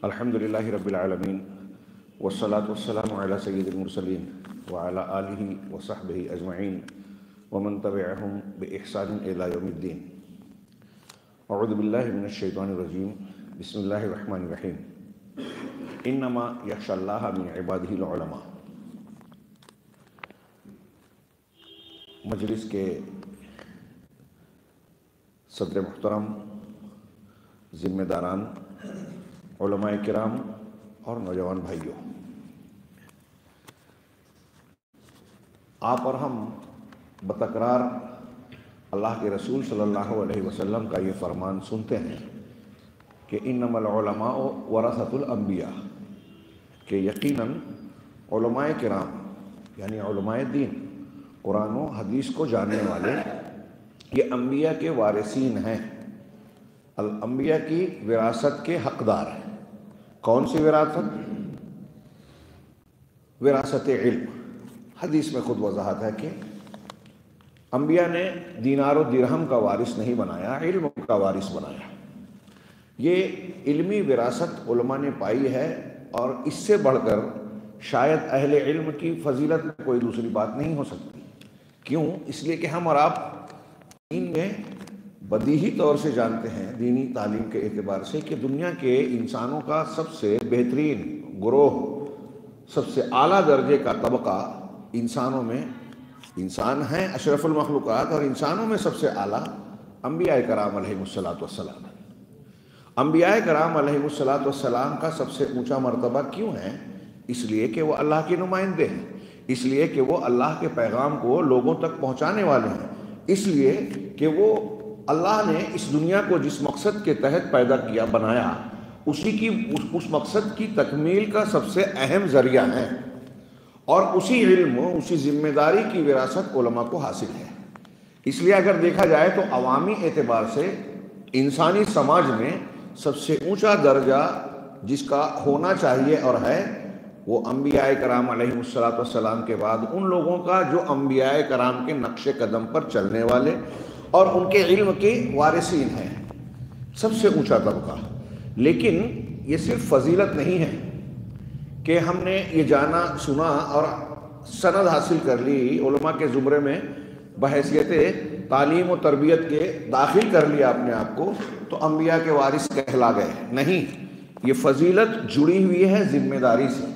الحمدللہ رب العالمین والصلاة والسلام علی سید المرسلین وعلی آلہ وصحبہ اجمعین ومن تبعہم بإحسان الی یوم الدین۔ اعوذ باللہ من الشیطان الرجیم، بسم اللہ الرحمن الرحیم۔ انما یخشی اللہ من عبادہ العلماء۔ مجلس کے صدر محترم، ذمہ داران، علماء کرام اور نوجوان بھائیوں، آپ اور ہم بتکرار اللہ کے رسول صلی اللہ علیہ وسلم کا یہ فرمان سنتے ہیں کہ انما العلماء ورثۃ الانبیاء، کہ یقیناً علماء کرام یعنی علماء دین، قرآن و حدیث کو جاننے والے، یہ انبیاء کے وارثین ہیں، الانبیاء کی وراثت کے حقدار ہیں۔ کون سی وراثت؟ وراثت علم۔ حدیث میں خود وضاحت ہے کہ انبیاء نے دینار و درہم کا وارث نہیں بنایا، علم کا وارث بنایا۔ یہ علمی وراثت علماء نے پائی ہے، اور اس سے بڑھ کر شاید اہل علم کی فضیلت میں کوئی دوسری بات نہیں ہو سکتی۔ کیوں؟ اس لیے کہ ہم اور آپ دین میں بدیہی طور سے جانتے ہیں، دینی تعلیم کے اعتبار سے، کہ دنیا کے انسانوں کا سب سے بہترین گروہ، سب سے اعلیٰ درجے کا طبقہ انسانوں میں انسان ہیں، اشرف المخلوقات، اور انسانوں میں سب سے اعلیٰ انبیاء کرام علیہم الصلاۃ والسلام۔ انبیاء کرام علیہم الصلاۃ والسلام کا سب سے اونچا مرتبہ کیوں ہے؟ اس لیے کہ وہ اللہ کے نمائندے ہیں، اس لیے کہ وہ اللہ کے پیغام کو لوگوں تک پہنچانے والے ہیں، اس لیے کہ وہ اللہ نے اس دنیا کو جس مقصد کے تحت پیدا کیا، بنایا، اس مقصد کی تکمیل کا سب سے اہم ذریعہ ہے، اور اسی علم، اسی ذمہ داری کی وراثت علماء کو حاصل ہے۔ اس لیے اگر دیکھا جائے تو عوامی اعتبار سے انسانی سماج میں سب سے اونچا درجہ جس کا ہونا چاہیے اور ہے، وہ انبیاء کرام علیہم الصلاۃ والسلام کے بعد ان لوگوں کا جو انبیاء کرام کے نقش قدم پر چلنے والے اور ان کے علم کے وارثین ہیں، سب سے اونچا طبقہ۔ لیکن یہ صرف فضیلت نہیں ہے کہ ہم نے یہ جانا سنا اور سند حاصل کر لی، علماء کے زمرے میں بحیثیت تعلیم و تربیت کے داخل کر لیا اپنے آپ کو تو انبیاء کے وارث کہلا گئے۔ نہیں، یہ فضیلت جڑی ہوئی ہے ذمہ داری سے۔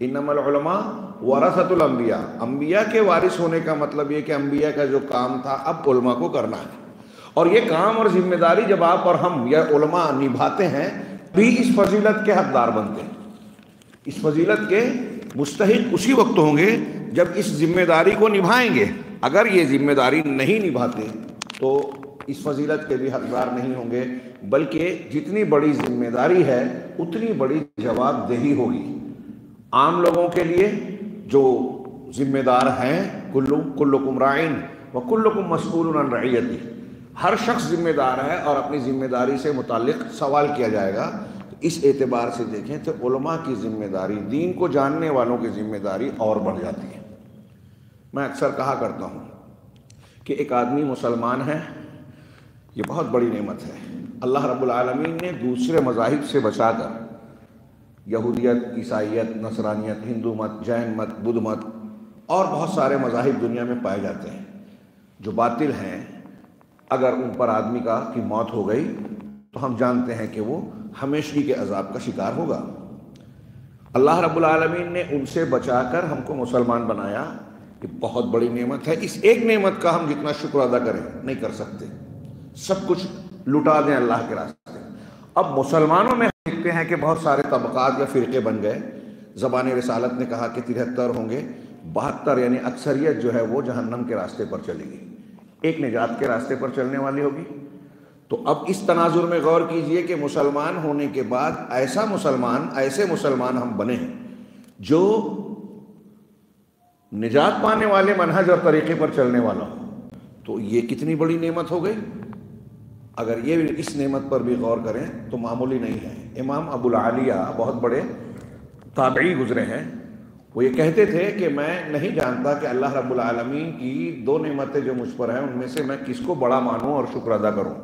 انما العلماء ورثۃ الانبیاء، انبیاء کے وارث ہونے کا مطلب یہ کہ انبیاء کا جو کام تھا اب علماء کو کرنا ہے، اور یہ کام اور ذمہ داری جب آپ اور ہم یا علماء نبھاتے ہیں بھی اس فضیلت کے حقدار بنتے ہیں۔ اس فضیلت کے مستحق اسی وقت ہوں گے جب اس ذمہ داری کو نبھائیں گے۔ اگر یہ ذمہ داری نہیں نبھاتے تو اس فضیلت کے بھی حقدار نہیں ہوں گے، بلکہ جتنی بڑی ذمہ داری ہے اتنی بڑی جواب دہی ہوگی۔ عام لوگوں کے لیے جو ذمہ دار ہیں، کلکم راعٍ وکلکم مسئول عن رعیتہ، ہر شخص ذمہ دار ہے اور اپنی ذمہ داری سے متعلق سوال کیا جائے گا۔ تو اس اعتبار سے دیکھیں تو علماء کی ذمہ داری، دین کو جاننے والوں کی ذمہ داری اور بڑھ جاتی ہے۔ میں اکثر کہا کرتا ہوں کہ ایک آدمی مسلمان ہے، یہ بہت بڑی نعمت ہے۔ اللہ رب العالمین نے دوسرے مذاہب سے بچا کر، یہودیت، عیسائیت، نصرانیت، ہندو مت، جین مت، بدھ مت اور بہت سارے مذاہب دنیا میں پائے جاتے ہیں جو باطل ہیں، اگر ان پر آدمی کی موت ہو گئی تو ہم جانتے ہیں کہ وہ ہمیشگی کے عذاب کا شکار ہوگا۔ اللہ رب العالمین نے ان سے بچا کر ہم کو مسلمان بنایا، یہ بہت بڑی نعمت ہے۔ اس ایک نعمت کا ہم جتنا شکر ادا کریں نہیں کر سکتے، سب کچھ لٹا دیں اللہ کے راستے۔ اب مسلمانوں میں دیکھتے ہیں کہ بہت سارے طبقات یا فرقے بن گئے۔ زبان رسالت نے کہا کہ 73 ہوں گے، 72 یعنی اکثریت جو ہے وہ جہنم کے راستے پر چلے گی، ایک نجات کے راستے پر چلنے والی ہوگی۔ تو اب اس تناظر میں غور کیجئے کہ مسلمان ہونے کے بعد ایسے مسلمان ہم بنے ہیں جو نجات پانے والے منہج اور طریقے پر چلنے والا ہو، تو یہ کتنی بڑی نعمت ہو گئی۔ اگر یہ اس نعمت پر بھی غور کریں تو معمولی نہیں ہے۔ امام ابو العالیہ بہت بڑے تابعی گزرے ہیں، وہ یہ کہتے تھے کہ میں نہیں جانتا کہ اللہ رب العالمین کی 2 نعمتیں جو مجھ پر ہیں ان میں سے میں کس کو بڑا مانوں اور شکر ادا کروں۔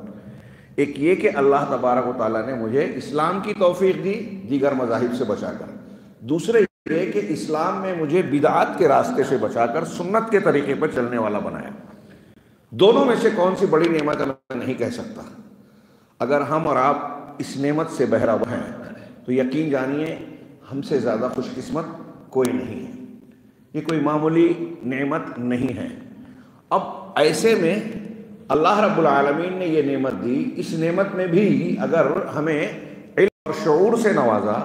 ایک یہ کہ اللہ تبارک و تعالیٰ نے مجھے اسلام کی توفیق دی دیگر مذاہب سے بچا کر، دوسرے یہ کہ اسلام میں مجھے بدعات کے راستے سے بچا کر سنت کے طریقے پر چلنے والا بنایا۔ دونوں میں سے کون سی بڑی نعمت ہے میں نہیں کہہ سکتا۔ اگر ہم اور آپ اس نعمت سے بہرہ ہیں تو یقین جانیے ہم سے زیادہ خوش قسمت کوئی نہیں ہے۔ یہ کوئی معمولی نعمت نہیں ہے۔ اب ایسے میں اللہ رب العالمین نے یہ نعمت دی، اس نعمت میں بھی اگر ہمیں علم اور شعور سے نوازا،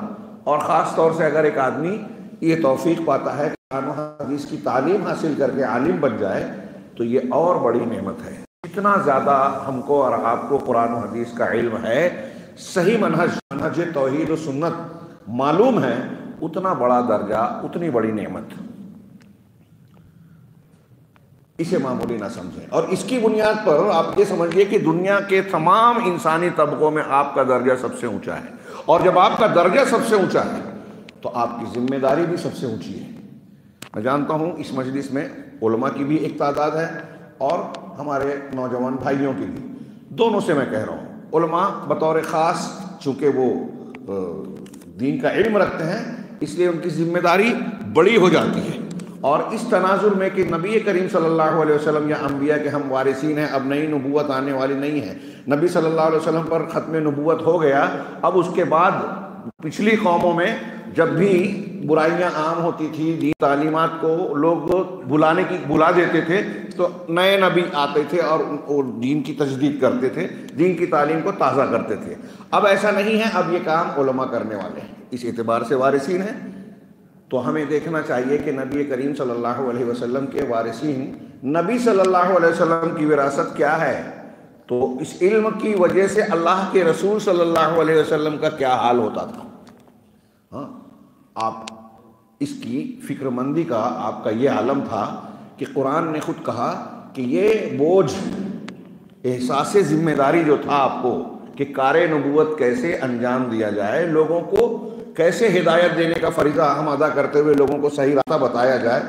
اور خاص طور سے اگر ایک آدمی یہ توفیق پاتا ہے کہ قرآن و حدیث کی تعلیم حاصل کر کے عالم بن جائے تو یہ اور بڑی نعمت ہے۔ جتنا زیادہ ہم کو اور آپ کو قرآن و حدیث کا علم ہے، صحیح منہج توحید و سنت معلوم ہے، اتنا بڑا درجہ، اتنی بڑی نعمت، اسے معمولی نہ سمجھیں۔ اور اس کی بنیاد پر آپ یہ سمجھیے کہ دنیا کے تمام انسانی طبقوں میں آپ کا درجہ سب سے اونچا ہے، اور جب آپ کا درجہ سب سے اونچا ہے تو آپ کی ذمہ داری بھی سب سے اونچی ہے۔ میں جانتا ہوں اس مجلس میں علماء کی بھی ایک تعداد ہے اور ہمارے نوجوان بھائیوں کی بھی، دونوں سے میں کہہ رہا ہوں۔ علماء بطور خاص چونکہ وہ دین کا علم رکھتے ہیں اس لیے ان کی ذمہ داری بڑی ہو جاتی ہے، اور اس تناظر میں کہ نبی کریم صلی اللہ علیہ وسلم یا انبیاء کے ہم وارثین ہیں، اب نئی نبوت آنے والی نہیں ہے، نبی صلی اللہ علیہ وسلم پر ختم نبوت ہو گیا، اب اس کے بعد پچھلی قوموں میں جب بھی برائیاں عام ہوتی تھی، دین تعلیمات کو لوگ بھلا دیتے تھے تو نئے نبی آتے تھے اور دین کی تجدید کرتے تھے، دین کی تعلیم کو تازہ کرتے تھے۔ اب ایسا نہیں ہے، اب یہ کام علماء کرنے والے ہیں، اس اعتبار سے وارثین ہیں۔ تو ہمیں دیکھنا چاہیے کہ نبی کریم صلی اللہ علیہ وسلم کے وارثین، نبی صلی اللہ علیہ وسلم کی وراثت کیا ہے، تو اس علم کی وجہ سے اللہ کے رسول صلی اللہ علیہ وسلم کا کیا حال ہوتا تھا۔ ہاں، آپ اس کی فکر مندی کا آپ کا یہ عالم تھا کہ قرآن نے خود کہا کہ یہ بوجھ، احساس ذمہ داری جو تھا آپ کو کہ کار نبوت کیسے انجام دیا جائے، لوگوں کو کیسے ہدایت دینے کا فریضہ ہم ادا کرتے ہوئے لوگوں کو صحیح راستہ بتایا جائے،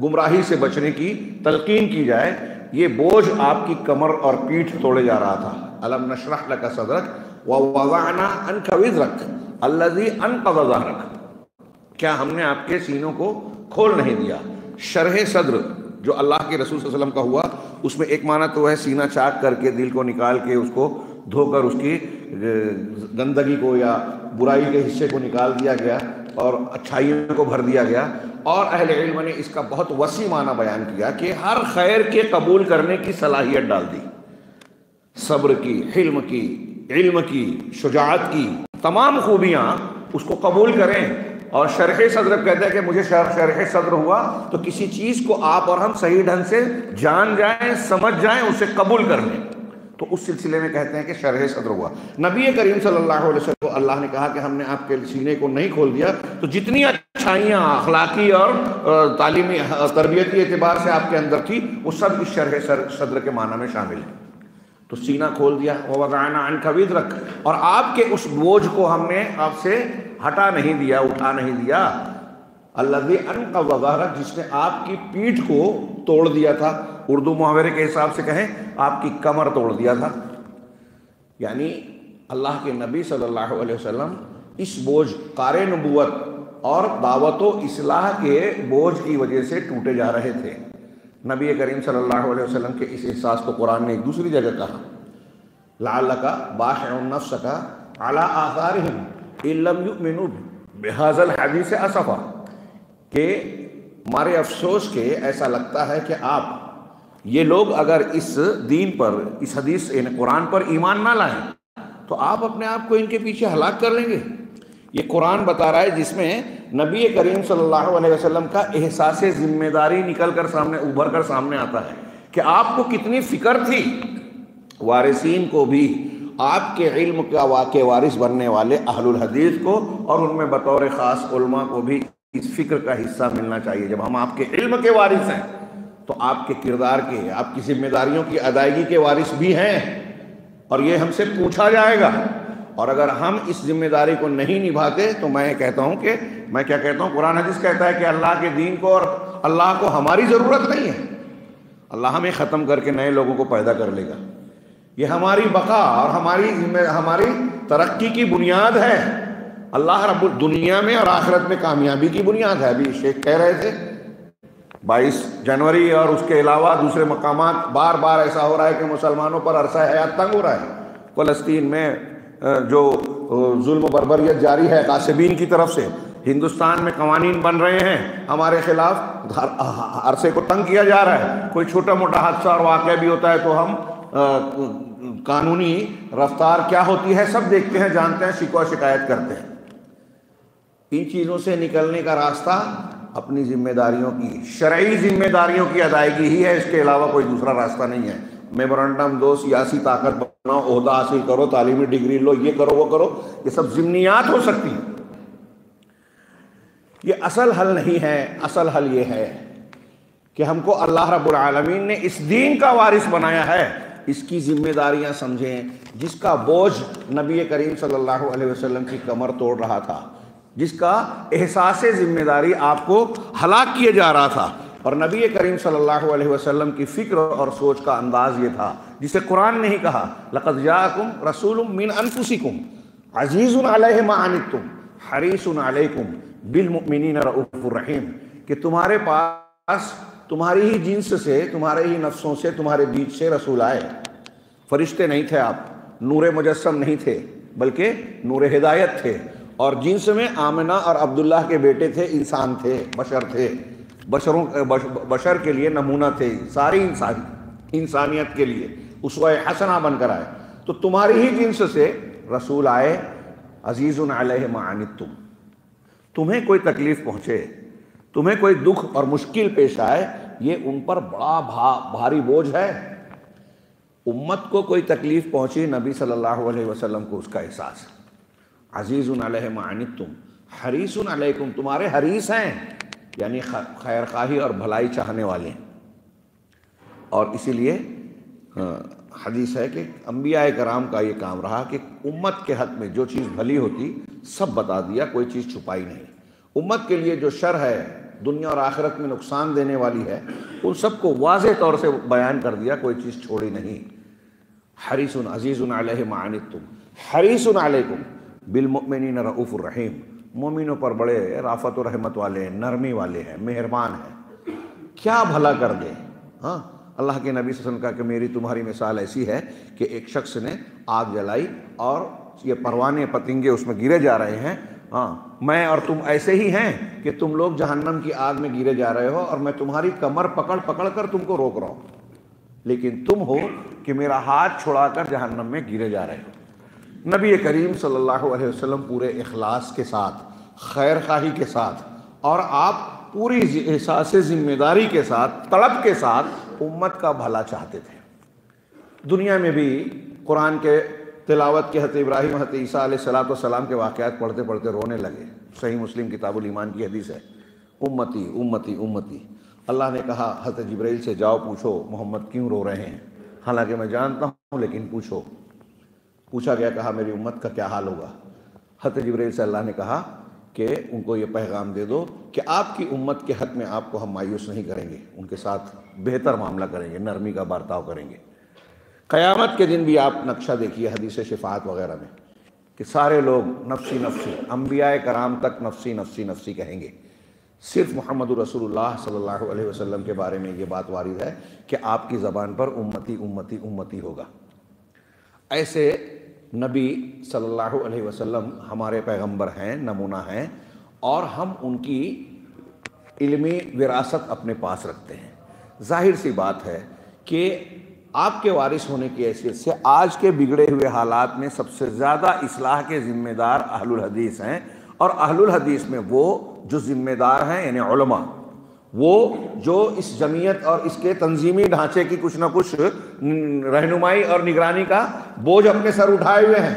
گمراہی سے بچنے کی تلقین کی جائے، یہ بوجھ آپ کی کمر اور پیٹھ توڑے جا رہا تھا۔ الم نشرح لک صدرک ووضعنا عنک وزرک الذی انقض ظہرک، کیا ہم نے آپ کے سینوں کو کھول نہیں دیا؟ شرح صدر جو اللہ کے رسول صلی اللہ علیہ وسلم کا ہوا، اس میں ایک معنی تو ہے سینہ چاک کر کے دل کو نکال کے اس کو دھو کر اس کی گندگی کو یا برائی کے حصے کو نکال دیا گیا اور اچھائیوں کو بھر دیا گیا، اور اہل علم نے اس کا بہت وسیع معنی بیان کیا کہ ہر خیر کے قبول کرنے کی صلاحیت ڈال دی، صبر کی، حلم کی، علم کی، شجاعت کی، تمام خوبیاں اس کو قبول کریں۔ اور شرح صدر کہتا ہے کہ مجھے شرح صدر ہوا تو کسی چیز کو آپ اور ہم صحیح ڈھنگ سے جان جائیں، سمجھ جائیں، اسے قبول کر لیں، تو اس سلسلے میں کہتے ہیں کہ شرح صدر ہوا۔ نبی کریم صلی اللہ علیہ وسلم کو اللہ نے کہا کہ ہم نے آپ کے سینے کو نہیں کھول دیا، تو جتنی اچھائیاں اخلاقی اور تعلیمی تربیتی اعتبار سے آپ کے اندر تھی وہ سب اس شرح صدر کے معنی میں شامل ہے۔ تو سینہ کھول دیا، ووضعنا عنک وزرک، اور آپ کے اس بوجھ کو ہم نے آپ سے ہٹا نہیں دیا، اٹھا نہیں دیا۔ الذی انقض ظہرک، جس نے آپ کی پیٹھ کو توڑ دیا تھا، اردو محاورے کے حساب سے کہیں آپ کی کمر توڑ دیا تھا۔ یعنی اللہ کے نبی صلی اللہ علیہ وسلم اس بوجھ قار نبوت اور دعوت و اصلاح کے بوجھ کی وجہ سے ٹوٹے جا رہے تھے۔ نبی کریم صلی اللہ علیہ وسلم کے اس احساس کو قرآن نے ایک دوسری جگہ کہا، لعلک باخع نفسک علی آثارہم ان لم یؤمنوا بہذا الحدیث اسفا، کہ ہمارے افسوس کے ایسا لگتا ہے کہ آپ یہ لوگ اگر اس دین پر، اس حدیث یعنی قرآن پر ایمان نہ لائیں تو آپ اپنے آپ کو ان کے پیچھے ہلاک کر لیں گے۔ یہ قرآن بتا رہا ہے جس میں نبی کریم صلی اللہ علیہ وسلم کا احساس ذمہ داری نکل کر سامنے، ابھر کر سامنے آتا ہے کہ آپ کو کتنی فکر تھی، وارثین کو بھی، آپ کے علم کا واقع وارث بننے والے اہل الحدیث کو، اور ان میں بطور خاص علماء کو بھی اس فکر کا حصہ ملنا چاہیے۔ جب ہم آپ کے علم کے وارث ہیں تو آپ کے کردار کے، آپ کی ذمہ داریوں کی ادائیگی کے وارث بھی ہیں، اور یہ ہم سے پوچھا جائے گا۔ اور اگر ہم اس ذمہ داری کو نہیں نبھاتے تو میں کہتا ہوں کہ میں کیا کہتا ہوں، قرآن حدیث کہتا ہے کہ اللہ کے دین کو اور اللہ کو ہماری ضرورت نہیں ہے، اللہ ہمیں ختم کر کے نئے لوگوں کو پیدا کر لے گا۔ یہ ہماری بقا اور ہماری ترقی کی بنیاد ہے۔ اللہ رب دنیا میں اور آخرت میں کامیابی کی بنیاد ہے۔ ابھی شیخ کہہ رہے تھے 22 جنوری اور اس کے علاوہ دوسرے مقامات بار بار ایسا ہو رہا ہے کہ مسلمانوں پر عرصہ حیات تنگ ہو رہا ہے۔ فلسطین میں جو ظلم و بربریت جاری ہے غاصبین کی طرف سے، ہندوستان میں قوانین بن رہے ہیں ہمارے خلاف، عرصے کو تنگ کیا جا رہا ہے۔ کوئی چھوٹا موٹا حادثہ اور واقعہ بھی ہوتا ہے تو ہم قانونی رفتار کیا ہوتی ہے سب دیکھتے ہیں، جانتے ہیں، شکوہ شکایت کرتے ہیں۔ ان چیزوں سے نکلنے کا راستہ اپنی ذمہ داریوں کی، شرعی ذمہ داریوں کی ادائیگی ہی ہے، اس کے علاوہ کوئی دوسرا راستہ نہیں ہے۔ میمورنڈم دو، سیاسی طاقت بناؤ، عہدہ حاصل کرو، تعلیمی ڈگری لو، یہ کرو وہ کرو، یہ سب ضمنیات ہو سکتی ہیں، یہ اصل حل نہیں ہے۔ اصل حل یہ ہے کہ ہم کو اللہ رب العالمین نے اس دین کا وارث بنایا ہے، اس کی ذمہ داریاں سمجھیں۔ جس کا بوجھ نبی کریم صلی اللہ علیہ وسلم کی کمر توڑ رہا تھا، جس کا احساس ذمہ داری آپ کو ہلاک کیے جا رہا تھا، اور نبی کریم صلی اللہ علیہ وسلم کی فکر اور سوچ کا انداز یہ تھا جسے قرآن نے ہی کہا لَقَدْ جَاءَكُمْ رَسُولٌ مِّنْ أَنفُسِكُمْ عَزِيزٌ عَلَيْهِ مَا عَنِتُّمْ حَرِيصٌ عَلَيْكُمْ بِالْمُؤْمِنِينَ رَءُوفٌ رَحِيمٌ، کہ تمہارے پاس تمہاری ہی جنس سے، تمہارے ہی نفسوں سے، تمہارے بیچ سے رسول آئے۔ فرشتے نہیں تھے آپ، نور مجسم نہیں تھے، بلکہ نور ہدایت تھے، اور جنس میں آمنہ اور عبداللہ کے بیٹے تھے، انسان تھے، بشر تھے، بشر کے لیے نمونہ تھے، ساری انسانیت کے لیے اسوہ حسنہ بن کر آئے۔ تو تمہاری ہی جنس سے رسول آئے، عزیز علیہ ما عنتم، تمہیں کوئی تکلیف پہنچے، تمہیں کوئی دکھ اور مشکل پیش آئے، یہ ان پر بڑا بھاری بوجھ ہے۔ امت کو کوئی تکلیف پہنچی، نبی صلی اللہ علیہ وسلم کو اس کا احساس ہے۔ عزیز علیہ ما عنتم حریص علیکم، تمہارے حریص ہیں، یعنی خیر خواہی اور بھلائی چاہنے والے ہیں۔ اور اسی لیے حدیث ہے کہ انبیاء کرام کا یہ کام رہا کہ امت کے حق میں جو چیز بھلی ہوتی سب بتا دیا، کوئی چیز چھپائی نہیں۔ امت کے لیے جو شر ہے، دنیا اور آخرت میں نقصان دینے والی ہے، ان سب کو واضح طور سے بیان کر دیا، کوئی چیز چھوڑی نہیں۔ حریص عزیز علیہ ما عنتم حریص علیکم بالمؤمنین رؤوف الرحیم، مومنوں پر بڑے رافت و رحمت والے ہیں، نرمی والے ہیں، مہربان ہیں، کیا بھلا کر دیں۔ ہاں، اللہ کے نبی صلی اللہ علیہ وسلم کہا کہ میری تمہاری مثال ایسی ہے کہ ایک شخص نے آگ جلائی اور یہ پروانے پتنگے اس میں گرے جا رہے ہیں، ہاں میں اور تم ایسے ہی ہیں کہ تم لوگ جہنم کی آگ میں گرے جا رہے ہو، اور میں تمہاری کمر پکڑ پکڑ کر تم کو روک رہا ہوں، لیکن تم ہو کہ میرا ہاتھ چھڑا کر جہنم میں گرے جا رہے ہو۔ نبی کریم صلی اللہ علیہ وسلم پورے اخلاص کے ساتھ، خیر خواہی کے ساتھ، اور آپ پوری احساس ذمہ داری کے ساتھ، طلب کے ساتھ امت کا بھلا چاہتے تھے۔ دنیا میں بھی قرآن کے تلاوت کے حضرت ابراہیم، حضرت عیسیٰ علیہ السلام کے واقعات پڑھتے پڑھتے رونے لگے۔ صحیح مسلم کتاب الایمان کی حدیث ہے، امتی امتی امتی۔ اللہ نے کہا حضرت جبرائیل سے جاؤ پوچھو محمد کیوں رو رہے ہیں، حالانکہ میں جانتا ہوں لیکن پوچھو۔ پوچھا گیا، کہا میری امت کا کیا حال ہوگا۔ حضرت جبرائیل سے اللہ نے کہا کہ ان کو یہ پیغام دے دو کہ آپ کی امت کے حق میں آپ کو ہم مایوس نہیں کریں گے، ان کے ساتھ بہتر معاملہ کریں گے، نرمی کا برتاؤ کریں گے۔ قیامت کے دن بھی آپ نقشہ دیکھیے حدیث شفاعت وغیرہ میں کہ سارے لوگ نفسی نفسی، انبیاء کرام تک نفسی نفسی نفسی کہیں گے۔ صرف محمد رسول اللہ صلی اللہ علیہ وسلم کے بارے میں یہ بات وارد ہے کہ آپ کی زبان پر امتی امتی امتی ہوگا۔ ایسے نبی صلی اللہ علیہ وسلم ہمارے پیغمبر ہیں، نمونہ ہیں، اور ہم ان کی علمی وراثت اپنے پاس رکھتے ہیں۔ ظاہر سی بات ہے کہ آپ کے وارث ہونے کی حیثیت سے آج کے بگڑے ہوئے حالات میں سب سے زیادہ اصلاح کے ذمہ دار اہل الحدیث ہیں، اور اہل الحدیث میں وہ جو ذمہ دار ہیں یعنی علماء، وہ جو اس جمعیت اور اس کے تنظیمی ڈھانچے کی کچھ نہ کچھ رہنمائی اور نگرانی کا بوجھ اپنے سر اٹھائے ہوئے ہیں۔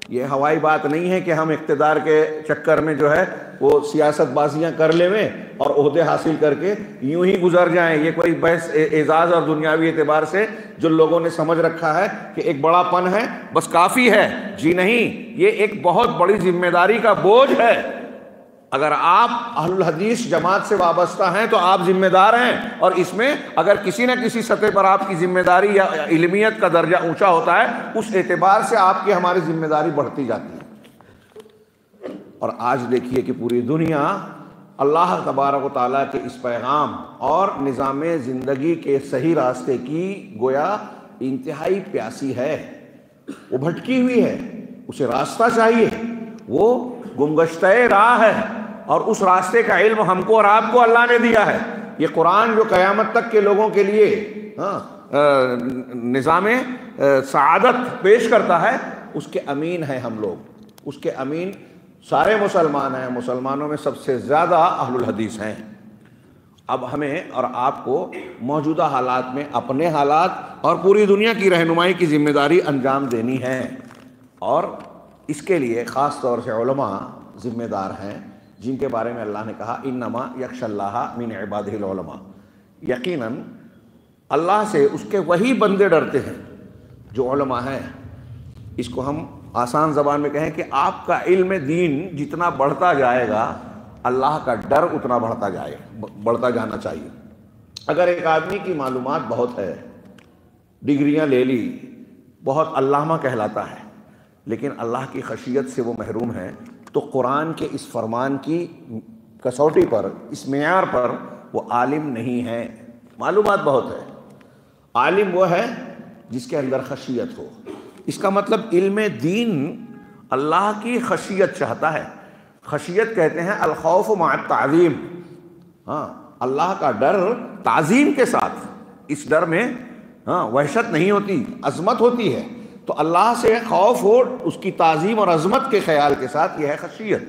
یہ ہوائی بات نہیں ہے کہ ہم اقتدار کے چکر میں جو ہے وہ سیاست بازیاں کر لیں اور عہدے حاصل کر کے یوں ہی گزر جائیں۔ یہ کوئی بحث اعزاز اور دنیاوی اعتبار سے جو لوگوں نے سمجھ رکھا ہے کہ ایک بڑا پن ہے بس کافی ہے، جی نہیں، یہ ایک بہت بڑی ذمہ داری کا بوجھ ہے۔ اگر آپ اہل الحدیث جماعت سے وابستہ ہیں تو آپ ذمہ دار ہیں، اور اس میں اگر کسی نہ کسی سطح پر آپ کی ذمہ داری یا علمیت کا درجہ اونچا ہوتا ہے، اس اعتبار سے آپ کی ہماری ذمہ داری بڑھتی جاتی ہے۔ اور آج دیکھیے کہ پوری دنیا اللہ تبارک و تعالیٰ کے اس پیغام اور نظام زندگی کے صحیح راستے کی گویا انتہائی پیاسی ہے، وہ بھٹکی ہوئی ہے، اسے راستہ چاہیے، وہ گمگشتہ راہ ہے، اور اس راستے کا علم ہم کو اور آپ کو اللہ نے دیا ہے۔ یہ قرآن جو قیامت تک کے لوگوں کے لیے نظام سعادت پیش کرتا ہے، اس کے امین ہیں ہم لوگ، اس کے امین سارے مسلمان ہیں، مسلمانوں میں سب سے زیادہ اہل الحدیث ہیں۔ اب ہمیں اور آپ کو موجودہ حالات میں اپنے حالات اور پوری دنیا کی رہنمائی کی ذمہ داری انجام دینی ہے، اور اس کے لیے خاص طور سے علماء ذمہ دار ہیں، جن کے بارے میں اللہ نے کہا انما یخشی اللہ من عبادہ العلماء، یقیناً اللہ سے اس کے وہی بندے ڈرتے ہیں جو علماء ہیں۔ اس کو ہم آسان زبان میں کہیں کہ آپ کا علم دین جتنا بڑھتا جائے گا، اللہ کا ڈر اتنا بڑھتا جانا چاہیے۔ اگر ایک آدمی کی معلومات بہت ہے، ڈگریاں لے لی، بہت علامہ کہلاتا ہے، لیکن اللہ کی خشیت سے وہ محروم ہے، تو قرآن کے اس فرمان کی کسوٹی پر، اس معیار پر وہ عالم نہیں ہے۔ معلومات بہت ہے، عالم وہ ہے جس کے اندر خشیت ہو۔ اس کا مطلب علم دین اللہ کی خشیت چاہتا ہے۔ خشیت کہتے ہیں الخوف مع التعظیم، اللہ کا ڈر تعظیم کے ساتھ، اس ڈر میں وحشت نہیں ہوتی، عظمت ہوتی ہے۔ تو اللہ سے خوف ہو اس کی تعظیم اور عظمت کے خیال کے ساتھ، یہ ہے خشیت۔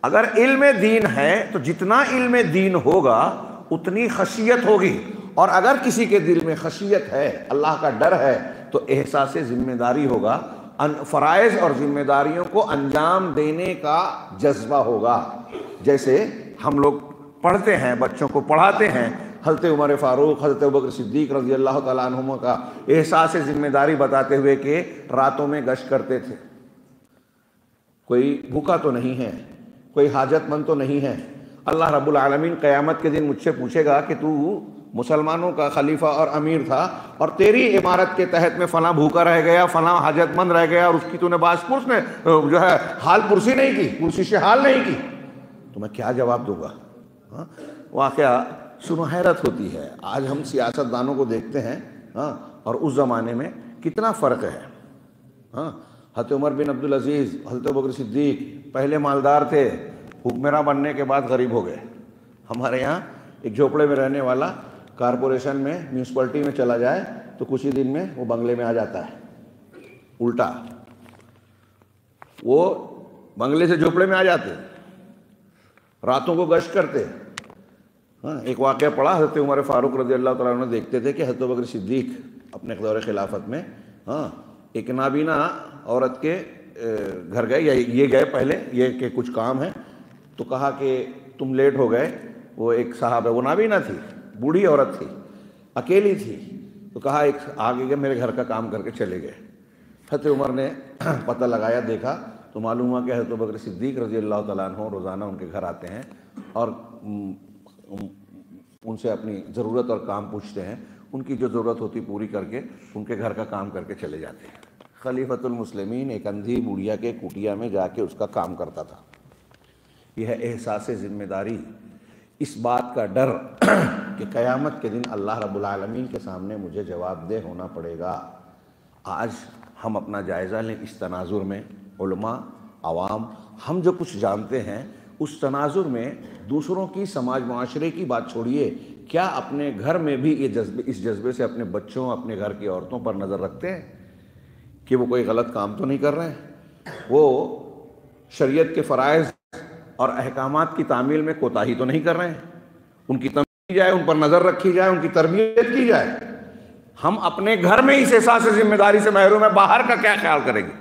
اگر علم دین ہے تو جتنا علم دین ہوگا اتنی خشیت ہوگی، اور اگر کسی کے دل میں خشیت ہے، اللہ کا ڈر ہے، تو احساس ذمہ داری ہوگا، فرائض اور ذمہ داریوں کو انجام دینے کا جذبہ ہوگا۔ جیسے ہم لوگ پڑھتے ہیں، بچوں کو پڑھاتے ہیں، حضرت عمر فاروق، حضرت ابوبکر صدیق رضی اللہ تعالیٰ عنہما کا احساس ذمہ داری بتاتے ہوئے کہ راتوں میں گشت کرتے تھے، کوئی بھوکا تو نہیں ہے، کوئی حاجت مند تو نہیں ہے۔ اللہ رب العالمین قیامت کے دن مجھ سے پوچھے گا کہ تو مسلمانوں کا خلیفہ اور امیر تھا، اور تیری عمارت کے تحت میں فلاں بھوکا رہ گیا، فلاں حاجت مند رہ گیا، اور اس کی تو نے باس پرس نے جو ہے حال پرسی نہیں کی، پرسی سے حال نہیں کی، تو میں کیا جواب دوں گا؟ واقعہ سنو حیرت ہوتی ہے۔ آج ہم سیاست دانوں کو دیکھتے ہیں اور اس زمانے میں کتنا فرق ہے۔ حضرت عمر بن عبدالعزیز، حضرت ابوبکر صدیق پہلے مالدار تھے، حکمراں بننے کے بعد غریب ہو گئے۔ ہمارے یہاں ایک جھوپڑے میں رہنے والا کارپوریشن میں، میونسپلٹی میں چلا جائے تو کچھ ہی دن میں وہ بنگلے میں آ جاتا ہے۔ الٹا وہ بنگلے سے جھوپڑے میں آ جاتے، راتوں کو گشت کرتے۔ ایک واقعہ پڑھا، حضرت عمر فاروق رضی اللہ تعالیٰ عنہ دیکھتے تھے کہ حضرت ابوبکر صدیق اپنے دور خلافت میں ایک نابینا عورت کے گھر گئے، یا یہ گئے پہلے، یہ کہ کچھ کام ہے، تو کہا کہ تم لیٹ ہو گئے۔ وہ ایک صاحب ہے، وہ نابینا تھی، بوڑھی عورت تھی، اکیلی تھی، تو کہا ایک آگے گئے، میرے گھر کا کام کر کے چلے گئے۔ حضرت عمر نے پتہ لگایا، دیکھا تو معلوم ہوا کہ حضرت ابوبکر صدیق رضی اللہ تعالیٰ عنہ روزانہ ان کے گھر آتے ہیں اور ان سے اپنی ضرورت اور کام پوچھتے ہیں، ان کی جو ضرورت ہوتی پوری کر کے ان کے گھر کا کام کر کے چلے جاتے ہیں۔ خلیفۃ المسلمین ایک اندھی بوڑھیا کے کٹیا میں جا کے اس کا کام کرتا تھا۔ یہ ہے احساس ذمہ داری، اس بات کا ڈر کہ قیامت کے دن اللہ رب العالمین کے سامنے مجھے جواب دہ ہونا پڑے گا۔ آج ہم اپنا جائزہ لیں اس تناظر میں، علماء، عوام، ہم جو کچھ جانتے ہیں اس تناظر میں دوسروں کی، سماج معاشرے کی بات چھوڑیے، کیا اپنے گھر میں بھی اس جذبے سے اپنے بچوں، اپنے گھر کی عورتوں پر نظر رکھتے ہیں کہ وہ کوئی غلط کام تو نہیں کر رہے ہیں، وہ شریعت کے فرائض اور احکامات کی تعمیل میں کوتاہی تو نہیں کر رہے ہیں، ان کی تنبیہ کی جائے، ان پر نظر رکھی جائے، ان کی تربیت کی جائے۔ ہم اپنے گھر میں اس احساس ذمہ داری سے محروم ہیں، باہر کا کیا خیال کریں گے؟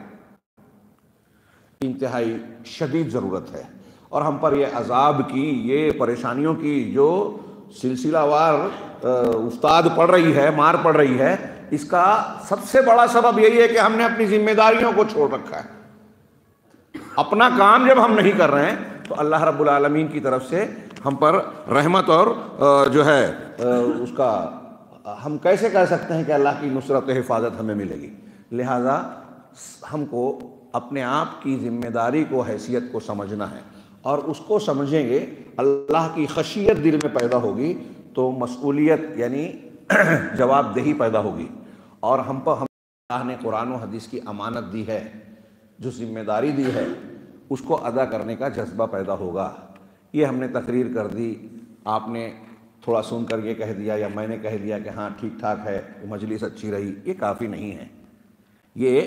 انتہائی شدید ضرورت ہے، اور ہم پر یہ عذاب کی، یہ پریشانیوں کی جو سلسلہ وار استاد پڑ رہی ہے، مار پڑ رہی ہے، اس کا سب سے بڑا سبب یہی ہے کہ ہم نے اپنی ذمہ داریوں کو چھوڑ رکھا ہے۔ اپنا کام جب ہم نہیں کر رہے ہیں تو اللہ رب العالمین کی طرف سے ہم پر رحمت اور جو ہے اس کا ہم کیسے کہہ سکتے ہیں کہ اللہ کی نصرت و حفاظت ہمیں ملے گی؟ لہٰذا ہم کو اپنے آپ کی ذمہ داری کو، حیثیت کو سمجھنا ہے، اور اس کو سمجھیں گے، اللہ کی خشیت دل میں پیدا ہوگی تو مسئولیت یعنی جواب دہی پیدا ہوگی، اور ہم اللہ نے قرآن و حدیث کی امانت دی ہے، جو ذمہ داری دی ہے اس کو ادا کرنے کا جذبہ پیدا ہوگا۔ یہ ہم نے تقریر کر دی، آپ نے تھوڑا سن کر یہ کہہ دیا یا میں نے کہہ دیا کہ ہاں ٹھیک ٹھاک ہے، مجلس اچھی رہی، یہ کافی نہیں ہے۔ یہ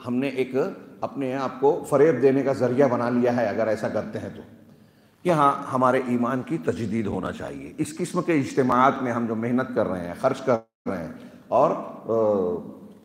ہم نے ایک اپنے آپ کو فریب دینے کا ذریعہ بنا لیا ہے اگر ایسا کرتے ہیں تو۔ یہاں ہمارے ایمان کی تجدید ہونا چاہیے۔ اس قسم کے اجتماعات میں ہم جو محنت کر رہے ہیں، خرچ کر رہے ہیں اور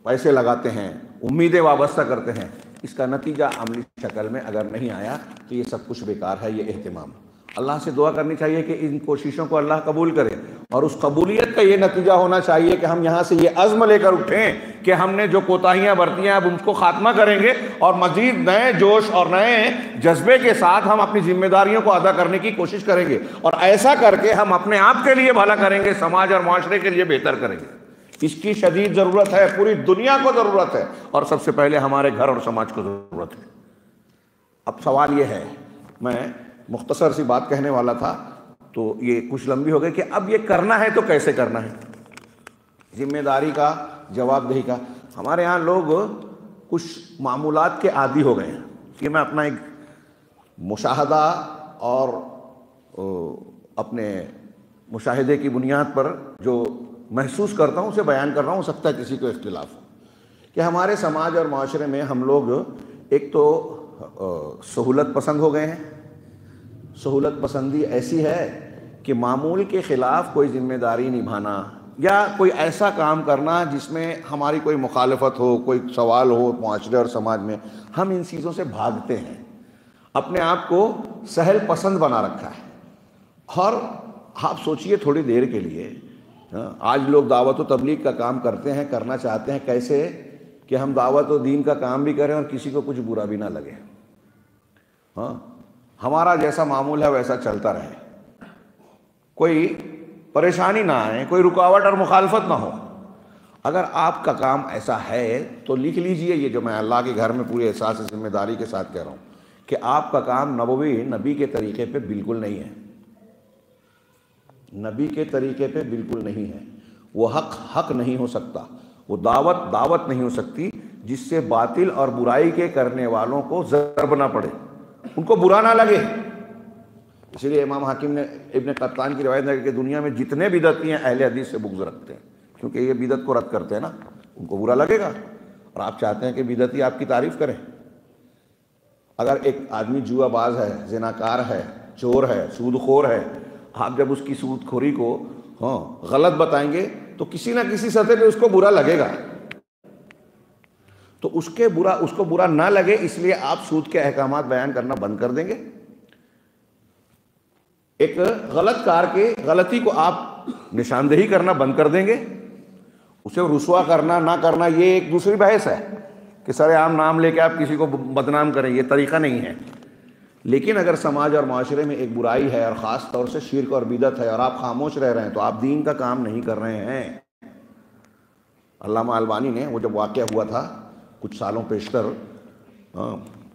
پیسے لگاتے ہیں، امیدیں وابستہ کرتے ہیں، اس کا نتیجہ عملی شکل میں اگر نہیں آیا تو یہ سب کچھ بیکار ہے۔ یہ اہتمام اللہ سے دعا کرنی چاہیے کہ ان کوششوں کو اللہ قبول کرے، اور اس قبولیت کا یہ نتیجہ ہونا چاہیے کہ ہم یہاں سے یہ عزم لے کر اٹھیں کہ ہم نے جو کوتاہیاں برتی ہیں اب ان کو خاتمہ کریں گے، اور مزید نئے جوش اور نئے جذبے کے ساتھ ہم اپنی ذمہ داریوں کو ادا کرنے کی کوشش کریں گے، اور ایسا کر کے ہم اپنے آپ کے لیے بھلا کریں گے، سماج اور معاشرے کے لیے بہتر کریں گے۔ اس کی شدید ضرورت ہے، پوری دنیا کو ضرورت ہے، اور سب سے پہلے ہمارے گھر اور سماج کو ضرورت ہے۔ اب سوال یہ ہے، میں مختصر سی بات کہنے والا تھا تو یہ کچھ لمبی ہو گئی، کہ اب یہ کرنا ہے تو کیسے کرنا ہے؟ ذمہ داری کا، جواب دہی کا۔ ہمارے ہاں لوگ کچھ معمولات کے عادی ہو گئے ہیں، کہ میں اپنا ایک مشاہدہ اور اپنے مشاہدے کی بنیاد پر جو محسوس کرتا ہوں اسے بیان کر رہا ہوں، ہو سکتا ہے کسی کو اختلاف ہو، کہ ہمارے سماج اور معاشرے میں ہم لوگ ایک تو سہولت پسند ہو گئے ہیں۔ سہولت پسندی ایسی ہے کہ معمول کے خلاف کوئی ذمہ داری نبھانا یا کوئی ایسا کام کرنا جس میں ہماری کوئی مخالفت ہو، کوئی سوال ہو معاشرے اور سماج میں، ہم ان چیزوں سے بھاگتے ہیں، اپنے آپ کو سہل پسند بنا رکھا ہے۔ اور آپ سوچئے تھوڑی دیر کے لیے، آج لوگ دعوت و تبلیغ کا کام کرتے ہیں، کرنا چاہتے ہیں، کیسے کہ ہم دعوت و دین کا کام بھی کریں اور کسی کو کچھ برا بھی نہ لگے، ہمارا جیسا معمول ہے ویسا چلتا رہے، کوئی پریشانی نہ آئے، کوئی رکاوٹ اور مخالفت نہ ہو۔ اگر آپ کا کام ایسا ہے تو لکھ لیجئے، یہ جو میں اللہ کے گھر میں پورے احساس ذمہ داری کے ساتھ کہہ رہا ہوں، کہ آپ کا کام نبی کے طریقے پہ بالکل نہیں ہے، نبی کے طریقے پہ بالکل نہیں ہے۔ وہ حق نہیں ہو سکتا، وہ دعوت نہیں ہو سکتی جس سے باطل اور برائی کے کرنے والوں کو ضرب نہ پڑے، ان کو برا نہ لگے۔ اسی لیے امام حاکم نے ابن قطان کی روایت ہے کہ دنیا میں جتنے بدعتی ہیں اہل حدیث سے بغض رکھتے ہیں، کیونکہ یہ بدعت کو رد کرتے ہیں نا، ان کو برا لگے گا، اور آپ چاہتے ہیں کہ بدعتی آپ کی تعریف کریں۔ اگر ایک آدمی جوا باز ہے، زناکار ہے، چور ہے، سود خور ہے، آپ جب اس کی سود خوری کو غلط بتائیں گے تو کسی نہ کسی سطح پہ اس کو برا لگے گا، تو اس کو برا نہ لگے اس لیے آپ سود کے احکامات بیان کرنا بند کر دیں گے۔ ایک غلط کار کے غلطی کو آپ نشاندہی کرنا بند کر دیں گے، اسے رسوا کرنا نہ کرنا یہ ایک دوسری بحث ہے، کہ سر عام نام لے کے آپ کسی کو بدنام کریں، یہ طریقہ نہیں ہے۔ لیکن اگر سماج اور معاشرے میں ایک برائی ہے اور خاص طور سے شرک اور بدعت ہے اور آپ خاموش رہ رہے ہیں تو آپ دین کا کام نہیں کر رہے ہیں۔ علامہ البانی نے وہ جب واقعہ ہوا تھا کچھ سالوں پیشتر،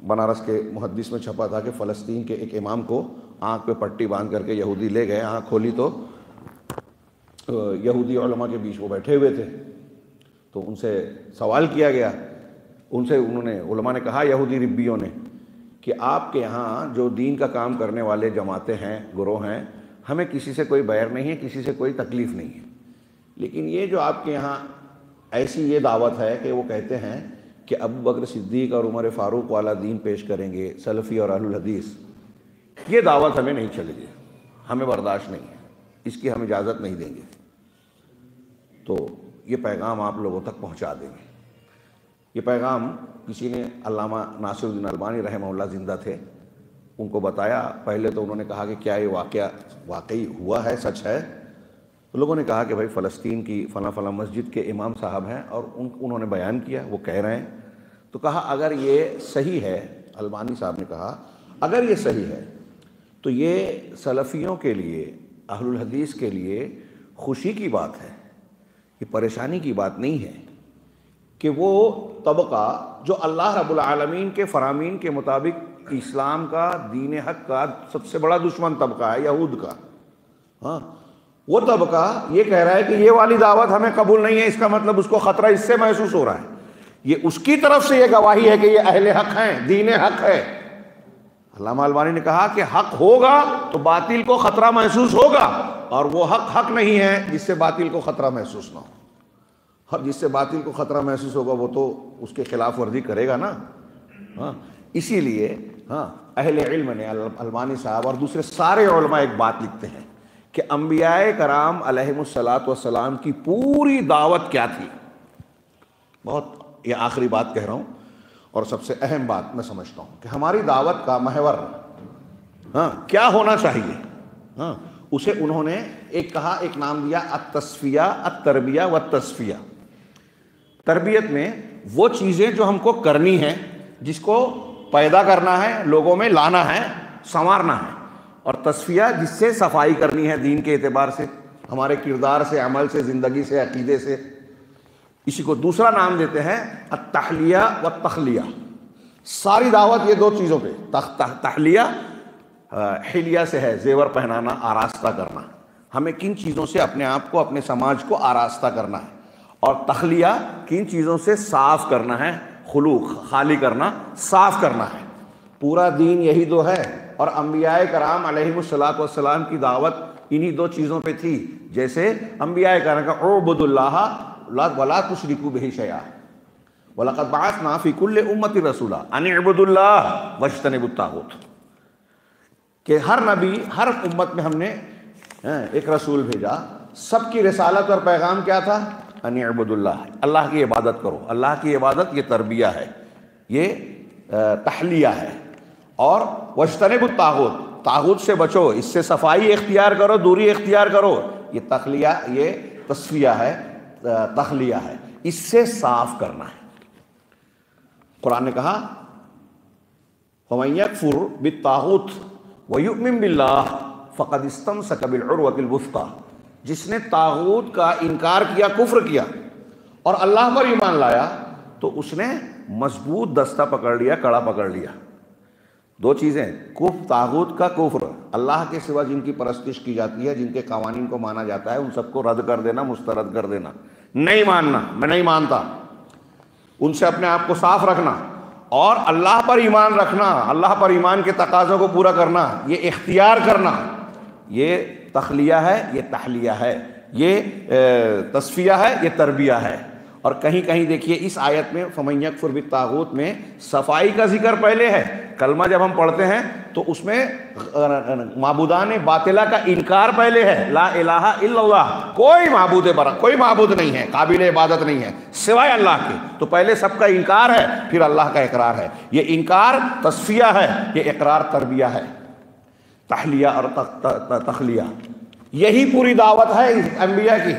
بنارس کے محدث میں چھپا تھا کہ فلسطین کے ایک امام کو آنکھ پہ پٹی باندھ کر کے یہودی لے گئے، آنکھ کھولی تو یہودی علماء کے بیچ وہ بیٹھے ہوئے تھے، تو ان سے سوال کیا گیا، علماء نے کہا یہودی ربیوں نے کہ آپ کے یہاں جو دین کا کام کرنے والے جماعتیں ہیں، گروہ ہیں، ہمیں کسی سے کوئی بیر نہیں ہے، کسی سے کوئی تکلیف نہیں ہے، لیکن یہ جو آپ کے یہاں ایسی یہ دعوت ہے کہ وہ کہتے ہیں کہ ابو بکر صدیق اور عمر فاروق والا دین پیش کریں گے، سلفی اور اہل الحدیث، یہ دعوت ہمیں نہیں چلے گی، ہمیں برداشت نہیں ہے، اس کی ہم اجازت نہیں دیں گے۔ تو یہ پیغام آپ لوگوں تک پہنچا دیں گے۔ یہ پیغام کسی نے، علامہ ناصر الدین البانی رحمہ اللہ زندہ تھے، ان کو بتایا۔ پہلے تو انہوں نے کہا کہ کیا یہ واقعہ واقعی ہوا ہے، سچ ہے؟ تو لوگوں نے کہا کہ بھائی فلسطین کی فلاں فلاں مسجد کے امام صاحب ہیں اور انہوں نے بیان کیا، وہ کہہ رہے ہیں۔ تو کہا اگر یہ صحیح ہے، البانی صاحب نے کہا اگر یہ صحیح ہے تو یہ سلفیوں کے لیے، اہل الحدیث کے لیے خوشی کی بات ہے، یہ پریشانی کی بات نہیں ہے کہ وہ طبقہ جو اللہ رب العالمین کے فرامین کے مطابق اسلام کا، دین حق کا سب سے بڑا دشمن طبقہ ہے یہود کا، ہاں، وہ طبقہ یہ کہہ رہا ہے کہ یہ والی دعوت ہمیں قبول نہیں ہے، اس کا مطلب اس کو خطرہ اس سے محسوس ہو رہا ہے، یہ اس کی طرف سے یہ گواہی ہے کہ یہ اہل حق ہیں، دین حق ہے۔ علامہ البانی نے کہا کہ حق ہوگا تو باطل کو خطرہ محسوس ہوگا، اور وہ حق نہیں ہے جس سے باطل کو خطرہ محسوس نہ ہو۔ جس سے باطل کو خطرہ محسوس ہوگا وہ تو اس کے خلاف ورزی کرے گا نا، ہاں، اسی لیے ہاں اہل علم نے، البانی صاحب اور دوسرے سارے علماء ایک بات لکھتے ہیں کہ انبیاء کرام علیہم الصلاۃ والسلام کی پوری دعوت کیا تھی۔ بہت یہ آخری بات کہہ رہا ہوں اور سب سے اہم بات میں سمجھتا ہوں کہ ہماری دعوت کا محور ہاں کیا ہونا چاہیے، ہاں، اسے انہوں نے ایک کہا، ایک نام دیا التصفیہ، التربیہ والتصفیہ۔ تربیت میں وہ چیزیں جو ہم کو کرنی ہیں، جس کو پیدا کرنا ہے، لوگوں میں لانا ہے، سنوارنا ہے، اور تصفیہ جس سے صفائی کرنی ہے دین کے اعتبار سے، ہمارے کردار سے، عمل سے، زندگی سے، عقیدے سے۔ اسی کو دوسرا نام دیتے ہیں التحلیہ والتخلیہ۔ ساری دعوت یہ دو چیزوں پہ، تحلیہ حلیہ سے ہے، زیور پہنانا، آراستہ کرنا، ہمیں کن چیزوں سے اپنے آپ کو، اپنے سماج کو آراستہ کرنا ہے، اور تخلیہ کن چیزوں سے صاف کرنا ہے، خلوق، خالی کرنا، صاف کرنا ہے۔ پورا دین یہی دو ہے، اور انبیاء کرام علیہم الصلاۃ والسلام کی دعوت انہی دو چیزوں پہ تھی۔ جیسے انبیاء کرام کا اعبدوا اللہ ولا تشرکوا بہ شیئا وَلَقَدْ بَعَثْنَا فِي كُلِّ أُمَّةٍ رَسُولًا أَنِ اعْبُدُوا اللَّهَ وَاجْتَنِبُوا الطَّاغُوتَ، کہ ہر نبی، ہر امت میں ہم نے ایک رسول بھیجا، سب کی رسالت اور پیغام کیا تھا؟ ان اعبدوا اللہ، اللہ کی عبادت کرو۔ اللہ کی عبادت یہ تربیہ ہے، یہ تحلیہ ہے۔ اور واجتنبوا الطاغوت، طاغوت سے بچو، اس سے صفائی اختیار کرو، دوری اختیار کرو۔ یہ تخلیہ، یہ تصفیہ ہے، تخلیہ ہے، اس سے صاف کرنا ہے۔ قرآن نے کہا فَمَن يَكْفُرْ بِالطَّاغُوتِ وَيُؤْمِن بِاللَّهِ فَقَدِ اسْتَمْسَكَ بِالْعُرْوَةِ الْوُثْقَىٰ، جس نے طاغوت کا انکار کیا، کفر کیا، اور اللہ پر ایمان لایا، تو اس نے مضبوط دستہ پکڑ لیا، کڑا پکڑ لیا۔ دو چیزیں، طاغوت کا کفر، اللہ کے سوا جن کی پرستش کی جاتی ہے، جن کے قوانین کو مانا جاتا ہے، ان سب کو رد کر دینا، مسترد کر دینا، نہیں ماننا، میں نہیں مانتا، ان سے اپنے آپ کو صاف رکھنا، اور اللہ پر ایمان رکھنا، اللہ پر ایمان کے تقاضوں کو پورا کرنا، یہ اختیار کرنا، یہ تخلیہ ہے، یہ تحلیہ ہے، یہ تصفیہ ہے، یہ تربیہ ہے۔ اور کہیں کہیں دیکھیے اس آیت میں فَمَن يَكْفُرْ بِالطَّاغُوتِ میں صفائی کا ذکر پہلے ہے۔ کلمہ جب ہم پڑھتے ہیں تو اس میں معبودان باطلہ کا انکار پہلے ہے، لا الہ الا اللہ، کوئی معبود برحق، کوئی معبود نہیں ہے، قابل عبادت نہیں ہے سوائے اللہ کے۔ تو پہلے سب کا انکار ہے، پھر اللہ کا اقرار ہے۔ یہ انکار تصفیہ ہے، یہ اقرار تربیہ ہے، تحلیہ اور تخلیہ۔ یہی پوری دعوت ہے انبیاء کی۔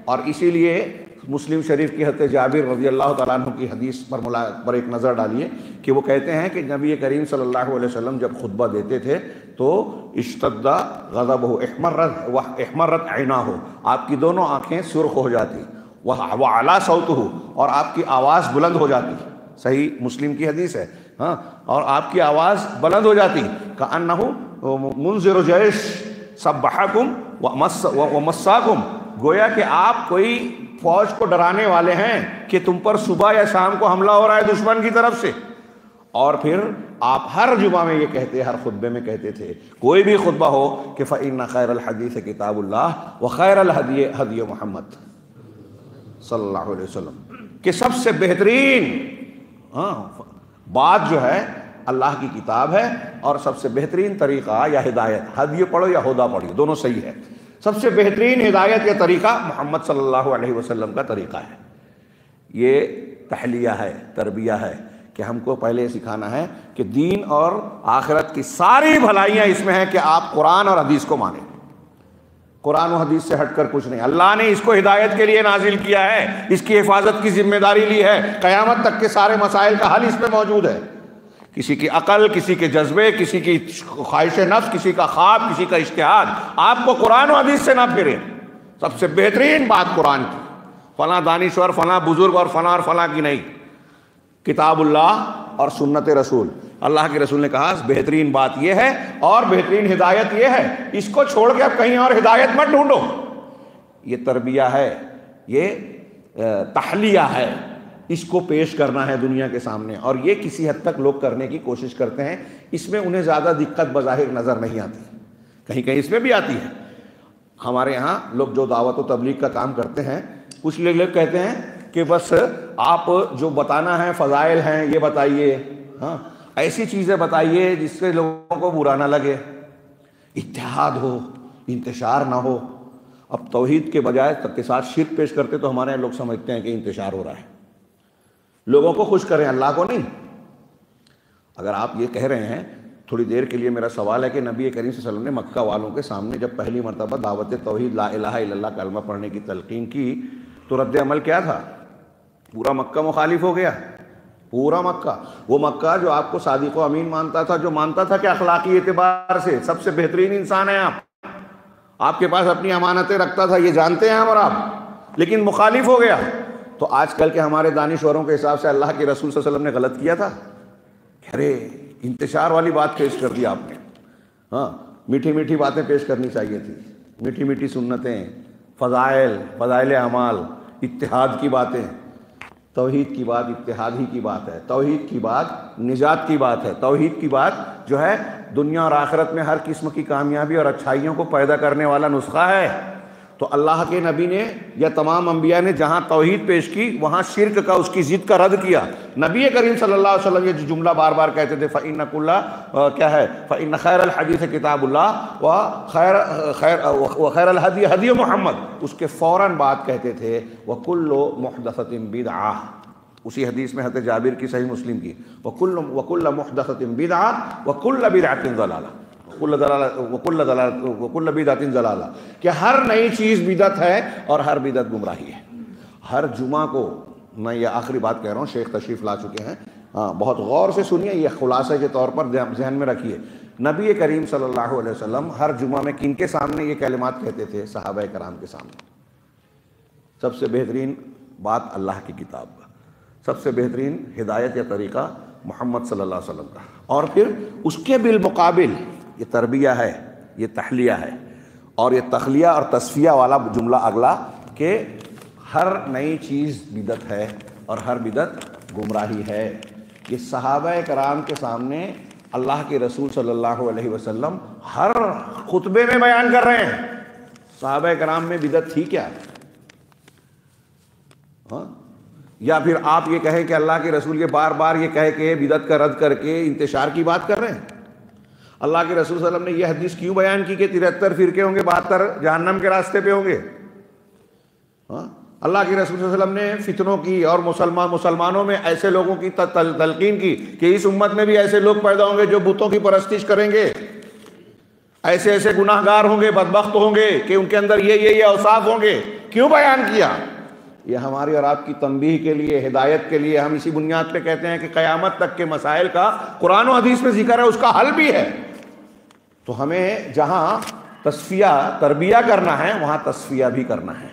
اور اسی لیے مسلم شریف کی حضرت جابر رضی اللہ تعالیٰ عنہ کی حدیث پر ایک نظر ڈالیے کہ وہ کہتے ہیں کہ نبی کریم صلی اللہ علیہ وسلم جب خطبہ دیتے تھے تو اشتد غضبہ، احمرت عیناہ، آپ کی دونوں آنکھیں سرخ ہو جاتی، وعلی صوتہ، اور آپ کی آواز بلند ہو جاتی، صحیح مسلم کی حدیث ہے، ہاں، اور آپ کی آواز بلند ہو جاتی، کأنہ منذر جیش سبحکم ومساکم، گویا کہ آپ کوئی فوج کو ڈرانے والے ہیں کہ تم پر صبح یا شام کو حملہ ہو رہا ہے دشمن کی طرف سے۔ اور پھر آپ ہر جمعہ میں یہ کہتے، ہر خطبے میں کہتے تھے، کوئی بھی خطبہ ہو، کہ فَإِنَّ خَيْرَ الْحَدِيثِ كِتَابُ اللَّهِ وَخَيْرَ الْهَدْيِ هَدْيُ محمد صلی اللہ علیہ وسلم، کہ سب سے بہترین بات جو ہے اللہ کی کتاب ہے، اور سب سے بہترین طریقہ یا ہدایت، ہدی پڑھو یا ہدا پڑھو، دونوں صحیح ہے، سب سے بہترین ہدایت یا طریقہ محمد صلی اللہ علیہ وسلم کا طریقہ ہے۔ یہ تحلیہ ہے، تربیہ ہے، کہ ہم کو پہلے سکھانا ہے کہ دین اور آخرت کی ساری بھلائیاں اس میں ہیں کہ آپ قرآن اور حدیث کو مانیں، قرآن و حدیث سے ہٹ کر کچھ نہیں۔ اللہ نے اس کو ہدایت کے لیے نازل کیا ہے، اس کی حفاظت کی ذمہ داری لی ہے، قیامت تک کے سارے مسائل کا حل اس میں موجود ہے۔ کسی کی عقل، کسی کے جذبے، کسی کی خواہش نفس، کسی کا خواب، کسی کا اجتہاد، آپ کو قرآن و حدیث سے نہ پھرے۔ سب سے بہترین بات قرآن کی، فلاں دانشور، فلاں بزرگ اور فلاں کی نہیں، کتاب اللہ اور سنت رسول۔ اللہ کے رسول نے کہا بہترین بات یہ ہے اور بہترین ہدایت یہ ہے، اس کو چھوڑ کے اب کہیں اور ہدایت مت ڈھونڈو۔ یہ تربیہ ہے، یہ تحلیہ ہے، اس کو پیش کرنا ہے دنیا کے سامنے، اور یہ کسی حد تک لوگ کرنے کی کوشش کرتے ہیں۔ اس میں انہیں زیادہ دقت بظاہر نظر نہیں آتی، کہیں کہیں اس میں بھی آتی ہے۔ ہمارے ہاں لوگ جو دعوت و تبلیغ کا کام کرتے ہیں، کچھ لوگ کہتے ہیں کہ بس آپ جو بتانا ہے فضائل ہیں یہ بتائیے، ہاں ایسی چیزیں بتائیے جس سے لوگوں کو برا نہ لگے، اتحاد ہو، انتشار نہ ہو۔ اب توحید کے بجائے کے ساتھ شرک پیش کرتے تو ہمارے لوگ سمجھتے ہیں کہ انتشار ہو رہا ہے، لوگوں کو خوش کریں، اللہ کو نہیں۔ اگر آپ یہ کہہ رہے ہیں، تھوڑی دیر کے لیے میرا سوال ہے کہ نبی کریم صلی اللہ علیہ وسلم نے مکہ والوں کے سامنے جب پہلی مرتبہ دعوت توحید لا الہ الا اللہ کلمہ پڑھنے کی تلقین کی تو رد عمل کیا تھا؟ پورا مکہ مخالف ہو گیا، پورا مکہ۔ وہ مکہ جو آپ کو صادق و امین مانتا تھا، جو مانتا تھا کہ اخلاقی اعتبار سے سب سے بہترین انسان ہیں آپ کے پاس اپنی امانتیں رکھتا تھا، یہ جانتے ہیں ہم اور آپ، لیکن مخالف ہو گیا۔ تو آج کل کے ہمارے دانشوروں کے حساب سے اللہ کے رسول صلی اللہ علیہ وسلم نے غلط کیا تھا؟ ارے انتشار والی بات پیش کر دی آپ نے، ہاں میٹھی میٹھی باتیں پیش کرنی چاہیے تھی، میٹھی میٹھی سنتیں، فضائل اعمال، اتحاد کی باتیں۔ توحید کی بات اتحاد ہی کی بات ہے، توحید کی بات نجات کی بات ہے، توحید کی بات جو ہے دنیا اور آخرت میں ہر قسم کی کامیابی اور اچھائیوں کو پیدا کرنے والا نسخہ ہے۔ تو اللہ کے نبی نے یا تمام انبیاء نے جہاں توحید پیش کی وہاں شرک کا، اس کی ضد کا رد کیا۔ نبی کریم صلی اللہ علیہ وسلم یہ جو جملہ بار بار کہتے تھے فَإِنَّ كُلَّ کیا ہے فَإِنَّ خَيْرَ الْحَدِيثِ كِتَابُ اللَّهِ وَخَيْرَ الْهَدِيِ هَدْيُ مُحَمَّدٍ، اس کے فوراً بعد کہتے تھے وَكُلُّ مُحْدَثَةٍ بِدْعَةٍ۔ اسی حدیث میں حضرت جابر کی صحیح مسلم کی وَكُلُّ مُحْدَثَةٍ بِدْعَةٍ وَكُلُّ بِدْعَةٍ ضَلَالَةٍ وَكُلُّ بِدْعَةٍ ضَلَالَةٍ، کہ ہر نئی چیز بدعت ہے اور ہر بدعت گمراہی ہے۔ ہر جمعہ کو، میں یہ آخری بات کہہ رہا ہوں، شیخ تشریف لا چکے ہیں، بہت غور سے سنیے، یہ خلاصے کے طور پر ذہن میں رکھیے۔ نبی کریم صلی اللہ علیہ وسلم ہر جمعہ میں کن کے سامنے یہ کلمات کہتے تھے؟ صحابہ کرام کے سامنے۔ سب سے بہترین بات اللہ کی کتاب کا، سب سے بہترین ہدایت یا طریقہ محمد صلی اللہ علیہ وسلم کا، اور پھر اس کے بالمقابل یہ تربیہ ہے، یہ تحلیہ ہے، اور یہ تخلیہ اور تصفیہ والا جملہ اگلا کہ ہر نئی چیز بدعت ہے اور ہر بدعت گمراہی ہے۔ یہ صحابہ کرام کے سامنے اللہ کے رسول صلی اللہ علیہ وسلم ہر خطبے میں بیان کر رہے ہیں۔ صحابہ کرام میں بدعت تھی کیا؟ ہاں، یا پھر آپ یہ کہیں کہ اللہ کے رسول یہ بار بار یہ کہہ کے بدعت کا رد کر کے انتشار کی بات کر رہے ہیں؟ اللہ کے رسول صلی اللہ علیہ وسلم نے یہ حدیث کیوں بیان کی کہ 73 فرقے ہوں گے، 72 جہنم کے راستے پہ ہوں گے؟ ہاں، اللہ کے رسول صلی اللہ علیہ وسلم نے فتنوں کی اور مسلمانوں میں ایسے لوگوں کی تلقین کی کہ اس امت میں بھی ایسے لوگ پیدا ہوں گے جو بتوں کی پرستش کریں گے، ایسے گناہ گار ہوں گے، بدبخت ہوں گے کہ ان کے اندر یہ اوصاف ہوں گے۔ کیوں بیان کیا؟ یہ ہماری اور آپ کی تنبیہ کے لیے، ہدایت کے لیے۔ ہم اسی بنیاد پہ کہتے ہیں کہ قیامت تک کے مسائل کا قرآن و حدیث میں ذکر ہے، اس کا حل بھی ہے۔ تو ہمیں جہاں تصفیہ تربیہ کرنا ہے وہاں تصفیہ بھی کرنا ہے،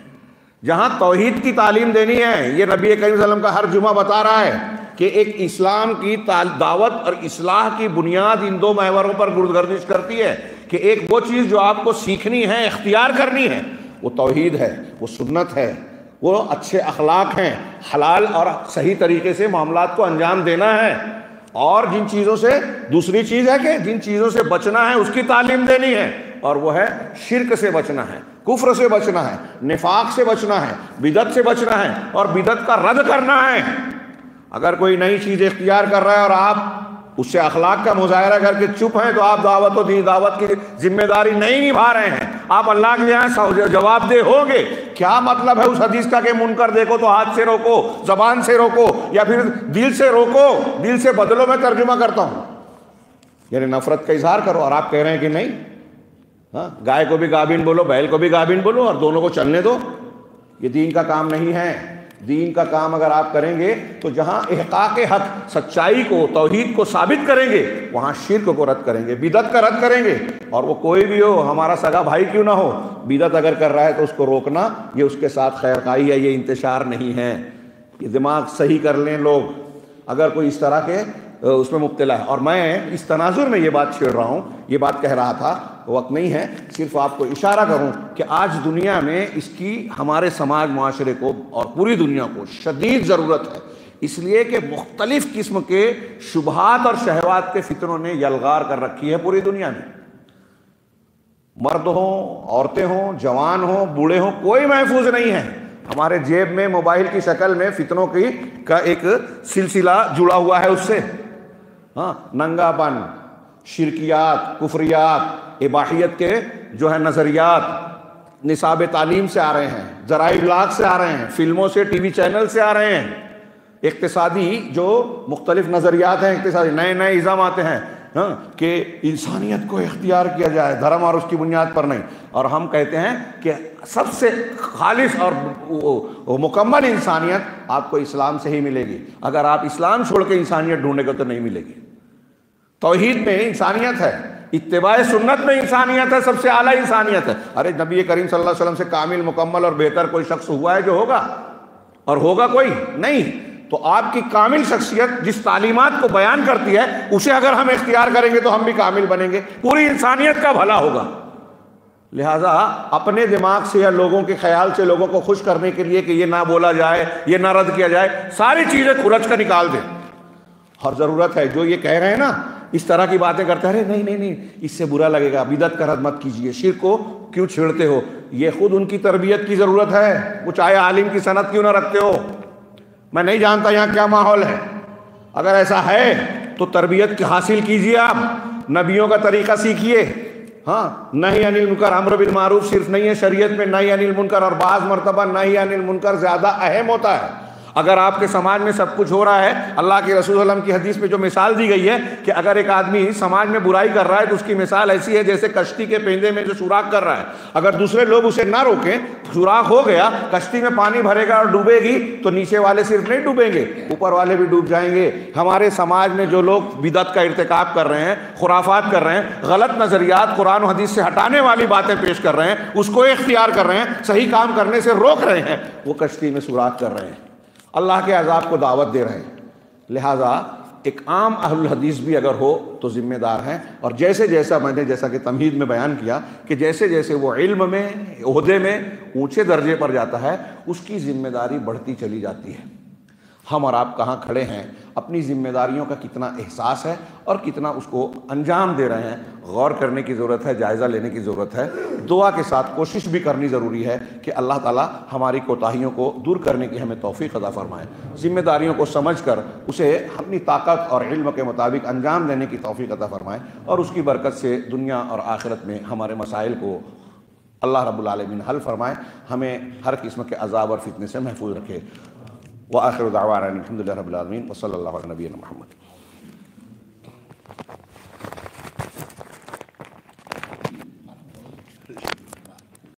جہاں توحید کی تعلیم دینی ہے۔ یہ نبی کریم صلی اللہ علیہ وسلم کا ہر جمعہ بتا رہا ہے کہ ایک اسلام کی دعوت اور اصلاح کی بنیاد ان دو محوروں پر گردش کرتی ہے کہ ایک وہ چیز جو آپ کو سیکھنی ہے، اختیار کرنی ہے، وہ توحید ہے، وہ سنت ہے، وہ اچھے اخلاق ہیں، حلال اور صحیح طریقے سے معاملات کو انجام دینا ہے، اور جن چیزوں سے دوسری چیز ہے کہ جن چیزوں سے بچنا ہے اس کی تعلیم دینی ہے، اور وہ ہے شرک سے بچنا ہے، کفر سے بچنا ہے، نفاق سے بچنا ہے، بدعت سے بچنا ہے، اور بدعت کا رد کرنا ہے۔ اگر کوئی نئی چیز اختیار کر رہا ہے اور آپ اس سے اخلاق کا مظاہرہ کر کے چپ ہیں تو آپ دعوت کی ذمہ داری نہیں نبھا رہے ہیں، آپ اللہ کے یہاں جواب دہ ہوں گے۔ کیا مطلب ہے اس حدیث کا کہ منکر دیکھو تو ہاتھ سے روکو، زبان سے روکو، یا پھر دل سے روکو؟ دل سے بدلو، میں ترجمہ کرتا ہوں، یعنی نفرت کا اظہار کرو، اور آپ کہہ رہے ہیں کہ نہیں، ہاں گائے کو بھی گابن بولو، بیل کو بھی گابن بولو، اور دونوں کو چلنے دو۔ یہ دین کا کام نہیں ہے۔ دین کا کام اگر آپ کریں گے تو جہاں احقاق حق، سچائی کو، توحید کو ثابت کریں گے، وہاں شرک کو رد کریں گے، بدعت کا رد کریں گے، اور وہ کوئی بھی ہو، ہمارا سگا بھائی کیوں نہ ہو، بدعت اگر کر رہا ہے تو اس کو روکنا، یہ اس کے ساتھ خیر خواہی ہے، یہ انتشار نہیں ہے۔ یہ دماغ صحیح کر لیں لوگ اگر کوئی اس طرح کے اس میں مبتلا ہے۔ اور میں اس تناظر میں یہ بات چھیڑ رہا ہوں، یہ بات کہہ رہا تھا، وقت نہیں ہے، صرف آپ کو اشارہ کروں کہ آج دنیا میں اس کی ہمارے سماج معاشرے کو اور پوری دنیا کو شدید ضرورت ہے، اس لیے کہ مختلف قسم کے شبہات اور شہوات کے فتنوں نے یلغار کر رکھی ہے پوری دنیا میں۔ مرد ہوں، عورتیں ہوں، جوان ہوں، بوڑھے ہوں، کوئی محفوظ نہیں ہے۔ ہمارے جیب میں موبائل کی شکل میں فتنوں کا ایک سلسلہ جڑا ہوا ہے اس سے۔ ہاں، ننگا پن، شرکیات، کفریات، اباحیت کے جو ہے نظریات نصاب تعلیم سے آ رہے ہیں، ذرائع ابلاغ سے آ رہے ہیں، فلموں سے، ٹی وی چینل سے آ رہے ہیں، اقتصادی جو مختلف نظریات ہیں، اقتصادی نئے نئے نظام آتے ہیں کہ انسانیت کو اختیار کیا جائے دھرم اور اس کی بنیاد پر نہیں، اور ہم کہتے ہیں کہ سب سے خالص اور مکمل انسانیت آپ کو اسلام سے ہی ملے گی۔ اگر آپ اسلام چھوڑ کے انسانیت ڈھونڈے گے تو نہیں ملے گی۔ توحید میں انسانیت ہے، اتباع سنت میں انسانیت ہے، سب سے اعلیٰ انسانیت ہے۔ ارے نبی کریم صلی اللہ علیہ وسلم سے کامل، مکمل اور بہتر کوئی شخص ہوا ہے جو ہوگا؟ اور ہوگا کوئی نہیں۔ تو آپ کی کامل شخصیت جس تعلیمات کو بیان کرتی ہے اسے اگر ہم اختیار کریں گے تو ہم بھی کامل بنیں گے، پوری انسانیت کا بھلا ہوگا۔ لہٰذا اپنے دماغ سے یا لوگوں کے خیال سے لوگوں کو خوش کرنے کے لیے کہ یہ نہ بولا جائے، یہ نہ رد کیا جائے، ساری چیزیں کھرچ کر نکال دیں۔ اور ضرورت ہے جو یہ کہہ رہے ہیں نا، اس طرح کی باتیں کرتے ہیں، نہیں نہیں نہیں اس سے برا لگے گا، بدعت کا رد مت کیجیے، شرک کو کیوں چھیڑتے ہو، یہ خود ان کی تربیت کی ضرورت ہے، وہ چاہے عالم کی سند کیوں نہ رکھتے ہو۔ میں نہیں جانتا یہاں کیا ماحول ہے، اگر ایسا ہے تو تربیت حاصل کیجیے، آپ نبیوں کا طریقہ سیکھیے۔ ہاں، نہی عن المنکر امر بالمعروف صرف نہیں ہے شریعت میں، نہی عن المنکر، اور بعض مرتبہ نہی عن المنکر زیادہ اہم ہوتا ہے۔ اگر آپ کے سماج میں سب کچھ ہو رہا ہے، اللہ کے رسول صلی اللہ علیہ وسلم کی حدیث میں جو مثال دی گئی ہے کہ اگر ایک آدمی سماج میں برائی کر رہا ہے تو اس کی مثال ایسی ہے جیسے کشتی کے پیندے میں جو سوراخ کر رہا ہے، اگر دوسرے لوگ اسے نہ روکیں، سوراخ ہو گیا، کشتی میں پانی بھرے گا اور ڈوبے گی تو نیچے والے صرف نہیں ڈوبیں گے، اوپر والے بھی ڈوب جائیں گے۔ ہمارے سماج میں جو لوگ بدعت کا ارتکاب کر رہے ہیں، خرافات کر رہے ہیں، غلط نظریات قرآن و حدیث سے ہٹانے والی باتیں پیش کر رہے ہیں، اس کو اختیار کر رہے ہیں، صحیح کام کرنے سے روک رہے ہیں، وہ کشتی میں سوراخ کر رہے ہیں، اللہ کے عذاب کو دعوت دے رہے ہیں۔ لہٰذا ایک عام اہل الحدیث بھی اگر ہو تو ذمہ دار ہیں، اور جیسا کہ تمہید میں بیان کیا کہ جیسے جیسے وہ علم میں، عہدے میں اونچے درجے پر جاتا ہے، اس کی ذمہ داری بڑھتی چلی جاتی ہے۔ ہم اور آپ کہاں کھڑے ہیں، اپنی ذمہ داریوں کا کتنا احساس ہے اور کتنا اس کو انجام دے رہے ہیں، غور کرنے کی ضرورت ہے، جائزہ لینے کی ضرورت ہے۔ دعا کے ساتھ کوشش بھی کرنی ضروری ہے کہ اللہ تعالیٰ ہماری کوتاہیوں کو دور کرنے کی ہمیں توفیق عطا فرمائے، ذمہ داریوں کو سمجھ کر اسے اپنی طاقت اور علم کے مطابق انجام دینے کی توفیق عطا فرمائے، اور اس کی برکت سے دنیا اور آخرت میں ہمارے مسائل کو اللہ رب العالمین حل فرمائے، ہمیں ہر قسم کے عذاب اور فتنے سے محفوظ رکھے۔ وآخر دعوانا الحمد للہ رب العالمین وصلی اللہ علی نبینا محمد۔